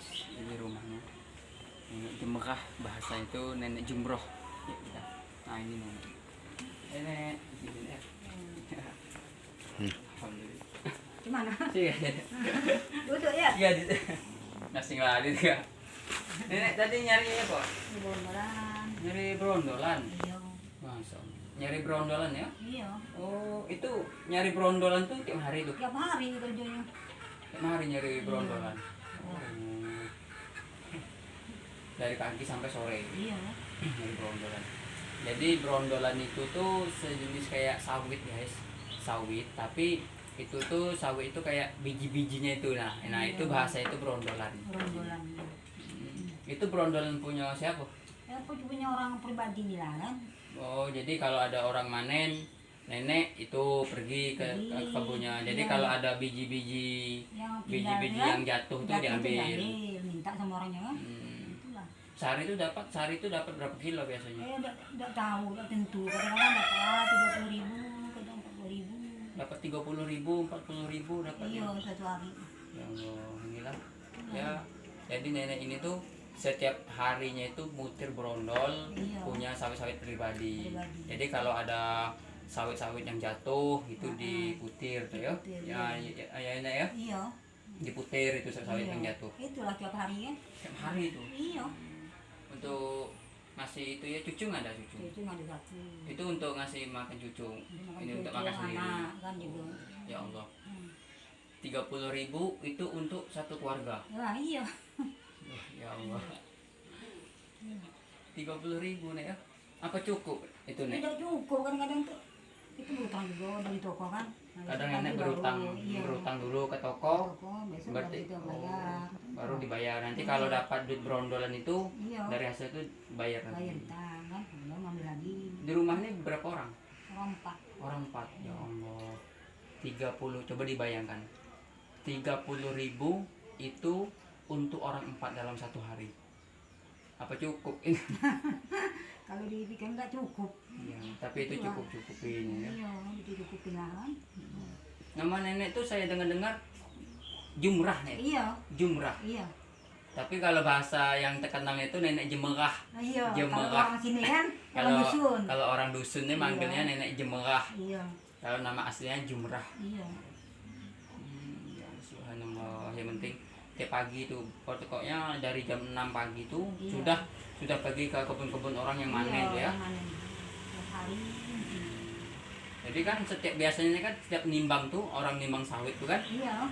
guys, ini rumahnya. Nenek Jemekah, bahasa itu nenek jumroh. Ya, kita. Nah ini nenek. Nenek, ini ya. Alhamdulillah. Gimana? Iya. Duduk ya? Iya, nasi ngeladit ya. Nenek tadi nyari apa? Bondolan. Nyari brondolan. Iya. Masa? Nyari brondolan ya? Iya. Oh, itu nyari brondolan tuh tiap hari tuh. Tiap hari kerjanya. Tiap hari nyari brondolan. Oh. Oh. Dari pagi sampai sore Iya. nyari brondolan. Jadi brondolan itu tuh sejenis kayak sawit guys, sawit. Tapi itu tuh sawit itu kayak biji-bijinya itu. Nah Iya. itu bahasa itu brondolan. Bondolan. Itu brondolan punya siapa? Ya, aku punya orang pribadi lah kan. Oh, jadi kalau ada orang manen, nenek itu pergi ke kebunnya. Jadi Iya. kalau ada biji-biji Yang biji-biji tinggal, yang jatuh tuh tuh diambil. minta sama orangnya kan. Hmm. Itulah. Sehari itu dapat berapa kilo biasanya? Enggak tahu, enggak tentu. Kadang-kadang dapat 30.000, kadang 40.000. Dapat 30.000, 40.000 dapat. Iya, satu hari. Ya Allah, inilah. Ya, jadi nenek ini tuh setiap harinya itu muter brondol, Iya. punya sawit-sawit pribadi. Pribadi. Jadi kalau ada sawit-sawit yang jatuh itu Heeh. diputir tuh ya. Diputir, Ya, ya, ya, Iya. diputir itu sawit Iya. yang jatuh. Itulah tiap hari kan. Setiap hari itu. Iya. Untuk ngasih itu ya cucu nggak ada cucu. Itu nggak ada satu. Itu untuk ngasih makan cucu. Ini untuk makan sendiri. Anak kan juga. Ya Allah. Hmm. 30.000 itu untuk satu keluarga. Wah, iya. Wah, ya Allah. 30.000 nih ya. Apa cukup itu nih? Tidak cukup kadang-kadang tuh itu berutang juga dari toko kan. Nah, Kadang itu nenek baru- berutang, iya. berutang dulu ke toko, Toko besok berarti baru kita bayar. baru dibayar. Nanti kalau dapat duit brondolan itu Iya. dari hasil itu bayar Bayar lagi. utang kan, belum ngambil lagi. Di rumah ini berapa orang? Orang 4. Orang 4. Ya Allah. 30, coba dibayangkan. 30.000 itu untuk orang 4 dalam satu hari. Apa cukup? Kalau dipikir nggak cukup. Ya, tapi itu cukup-cukupin ya. Iya, dicukupin lah kan. Nama nenek tuh saya dengar-dengar Jumrah nih. Iya, Jumrah. iya. Tapi kalau bahasa yang terkenal itu nenek Jemerah. Nah, iya, Jemerah. kalau orang sini kan orang Kalau dusun. kalau orang dusunnya manggilnya nenek Jemerah. Iya, Kalau nama aslinya Jumrah. iya. Ya, subhanallah. Yang penting tiap pagi itu pokoknya dari jam 6 pagi itu Iya. sudah pergi ke kebun-kebun orang yang manen Iya, tuh ya. manen. Tiap hari. Jadi kan biasanya kan setiap nimbang tuh orang nimbang sawit tuh kan Iya.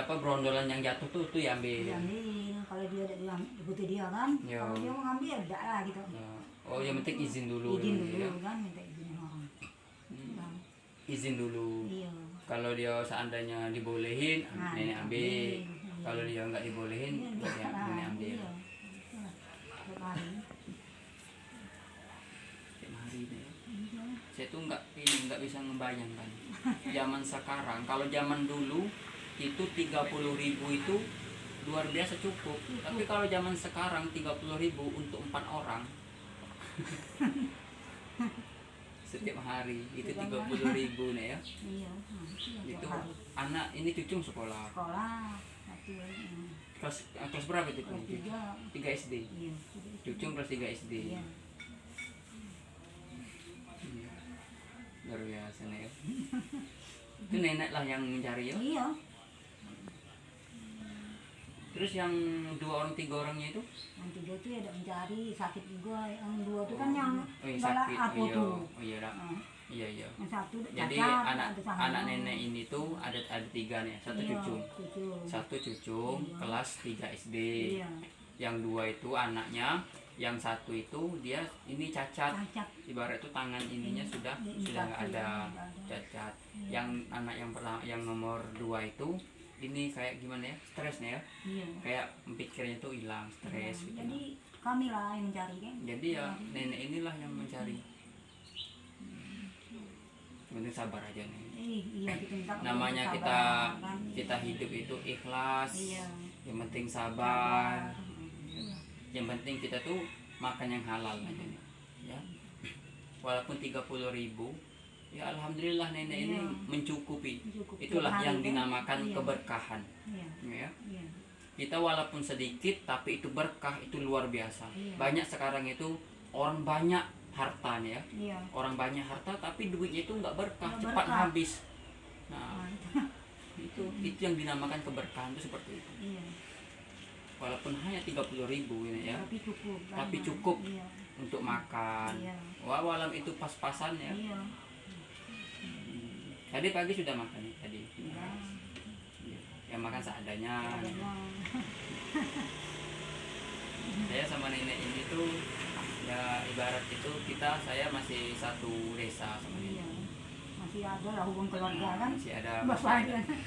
brondolan yang jatuh tuh diambil. Diambil. Kalau dia ada butuh dia kan. Iya. Kalau dia mau ngambil enggak lah gitu. Ya. Oh, yang penting izin dulu. Izin ya. dulu kan, minta izin orang. Bang. Izin dulu. Iya. Kalau dia seandainya dibolehin, Nah, nenek ambil. iya. Kalau dia nggak dibolehin, Iya, nenek lah, ambil. iya. Itulah. Tiap hari. Tiap hari deh. Iya. Saya tuh nggak bisa ngebayangkan. Zaman sekarang, kalau zaman dulu itu 30.000 itu luar biasa cukup. Tapi kalau zaman sekarang 30.000 untuk 4 orang setiap hari itu 30.000 nih ya. Iya. Nah, iya, tiap Itu hari. anak ini cucu sekolah. Sekolah. Satu. Kelas berapa itu? Kelas 3. 3 SD. Iya. Cucu kelas 3 SD. Iya. Iya. Luar biasa nih ya. Itu nenek lah yang mencari ya. Iya. Terus yang 2 orang 3 orangnya itu? Yang 3 tuh ya ada mencari sakit juga. Yang 2 tuh kan yang Oh, yang galak sakit. aku Iya. tuh. Oh iya, Rak. Nah, Iya, iya. yang satu Jadi cacat, anak ada saham. anak nenek ini tuh ada 3 nih, satu Iya, cucu. cucu. Satu cucu Iya. kelas 3 SD. Iya. Yang 2 itu anaknya, yang satu itu dia ini cacat. Cacat. Ibarat itu tangan ininya sudah nggak ada, cacat. Iya. Yang anak yang pertama, yang nomor 2 itu ini kayak gimana ya, stresnya ya, Iya. kayak pikirnya tuh hilang, stres gitu. Jadi kami lah yang mencari kan. Jadi ya nenek inilah yang mencari. Penting sabar aja nih. Iya kita minta Namanya sabar, kita kan. kita hidup itu ikhlas. Iya. Yang penting sabar. Iya. Yang penting kita tuh makan yang halal aja nih. Ya. Walaupun 30.000, ya alhamdulillah nenek ini Iya. mencukupi. Cukup Itulah tiap hari, yang kan? dinamakan Iya. keberkahan. Iya. Ya. Iya. kita walaupun sedikit tapi itu berkah, itu luar biasa. Iya. Banyak sekarang itu orang banyak harta nih ya, Iya. orang banyak harta tapi duitnya itu nggak berkah, Nggak cepat berkah. habis. Nah, Nah, itu. itu yang dinamakan keberkahan itu seperti itu. Iya. Walaupun hanya 30.000 ini ya, Tapi cukup. tapi banyak. cukup Iya. untuk makan. Iya. Wah, walau itu pas-pasan ya. Iya. Tadi pagi sudah makan nih tadi. Iya. Ya makan seadanya. Adanya. Saya sama nenek ini tuh ya ibarat itu saya masih satu desa sama Iya. nenek. Masih ada lah hubungan keluarga kan. Masih ada,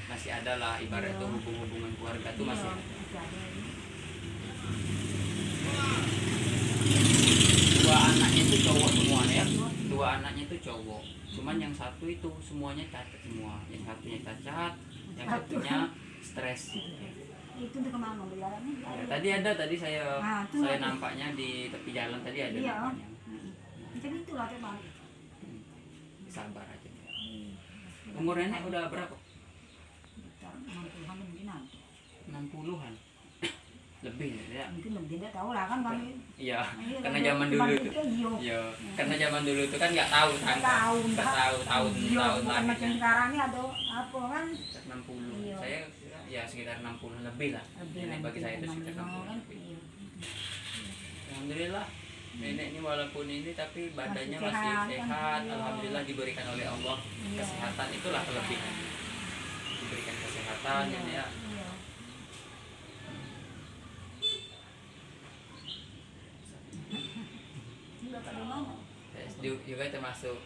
masih ada lah ibarat Iya. itu hubungan keluarga tuh masih Iya, ada. masih ada. Dua anaknya itu cowok semua ya, dua anaknya itu cowok, cuman yang satu itu semuanya cacat semua, yang satunya cacat, yang satunya stres. Itu udah kemana berjalannya? Ya, tadi saya Ah, itu saya lagi. nampaknya di tepi jalan tadi ada Iya. nampaknya. Jadi itulah teman. Sabar aja. Umur nenek udah berapa? Sekitar 60-an mungkin ada. 60-an lebih ya. Mungkin lebih tidak tahu lah kan kami. Iya, Iya, karena kan zaman cuma dulu itu tuh. iya. Iya, karena zaman dulu tuh kan nggak tahu Nggak tanggal, tahu, nggak tahu tahun Iya, bukan macam lahirnya. sekarang ini ada apa kan? 60. Iya. Saya ya sekitar 60 lebih lah. Lebih Nenek bagi saya itu sekitar 60 kan. lebih. Iya. Alhamdulillah nenek ini walaupun ini tapi badannya Masih masih sehat, sehat. kan? Iya. Alhamdulillah diberikan oleh Allah Iya. kesehatan, itulah kelebihan. Diberikan kesehatan Iya. ini ya. Iya. Ini bapak di mana? Saya juga termasuk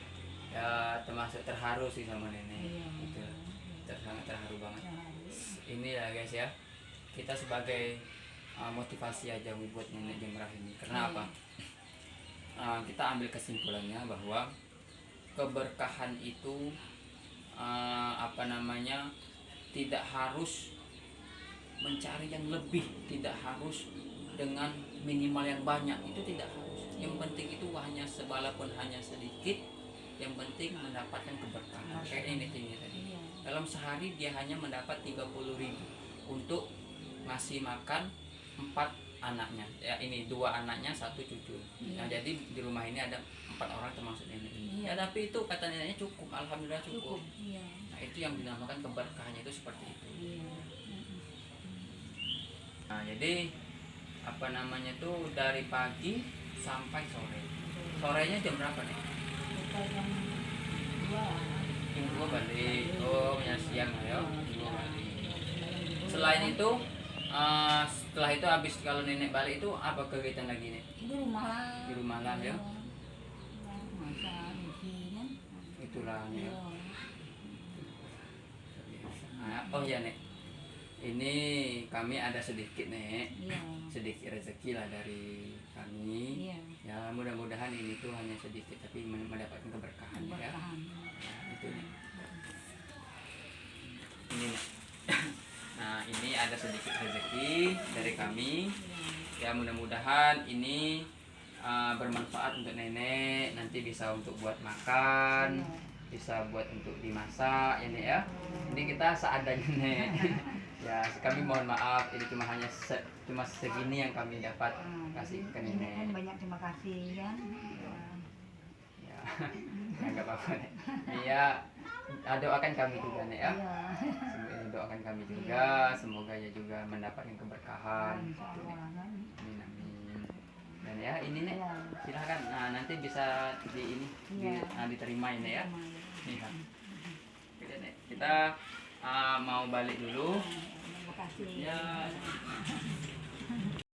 termasuk terharu sih sama nenek. Iya. Gitu. Sangat terharu banget. Sehari. Ini ya guys ya, kita sebagai motivasi aja buat nenek Jemrah ini. Karena Iya. apa? Kita ambil kesimpulannya bahwa keberkahan itu tidak harus mencari yang lebih, tidak harus dengan minimal yang banyak, itu tidak harus. Yang penting itu hanya walaupun hanya sedikit, yang penting mendapatkan keberkahan. Kayak ini tadi. Iya. Dalam sehari dia hanya mendapat 30.000 untuk ngasih makan 4 anaknya. Ya ini 2 anaknya, 1 cucu. Nah, Iya. jadi di rumah ini ada 4 orang termasuk nenek ini. Iya. Ya tapi itu kata neneknya cukup, alhamdulillah cukup. Iya. Nah, itu yang dinamakan keberkahannya itu seperti itu. Iya. Nah, jadi tuh dari pagi sampai sore. Sorenya jam berapa nih? Sekitar jam 2. Jam 2 balik. Oh, ya siang ya. Jam 2 balik. Selain itu setelah itu habis kalau nenek balik itu apa kegiatan lagi nih? Di rumah lah. Di rumah lah ya. Masak, isi kan. Itulah Iya. ya. Oh ya nek, ini kami ada sedikit nek, Iya. sedikit rezeki lah dari kami. Iya. Ya mudah-mudahan ini tuh hanya sedikit tapi mendapatkan keberkahan ya. Bertahan. Nah, itu nek. Ini nek. Nah ini ada sedikit rezeki dari kami. Ya mudah-mudahan ini bermanfaat untuk nenek, nanti bisa untuk buat makan. Iya. Bisa buat untuk dimasak ya nek ya. Ini kita seadanya nek. Ya kami mohon maaf ini cuma segini yang kami dapat kasih ke Ini kan nenek. banyak terima kasih kan. Ya ya nggak apa-apa nek. Iya doakan kami juga nek ya. Iya. Semoga doakan kami juga, semoga ya juga mendapatkan keberkahan. Insyaallah kan. Amin amin. Dan ya ini nek Iya. silahkan. Nah nanti bisa Iya. diterima ini ya. Sama ya. Iya. Oke, Nek. Kita mau balik dulu. Terima kasih. Ya.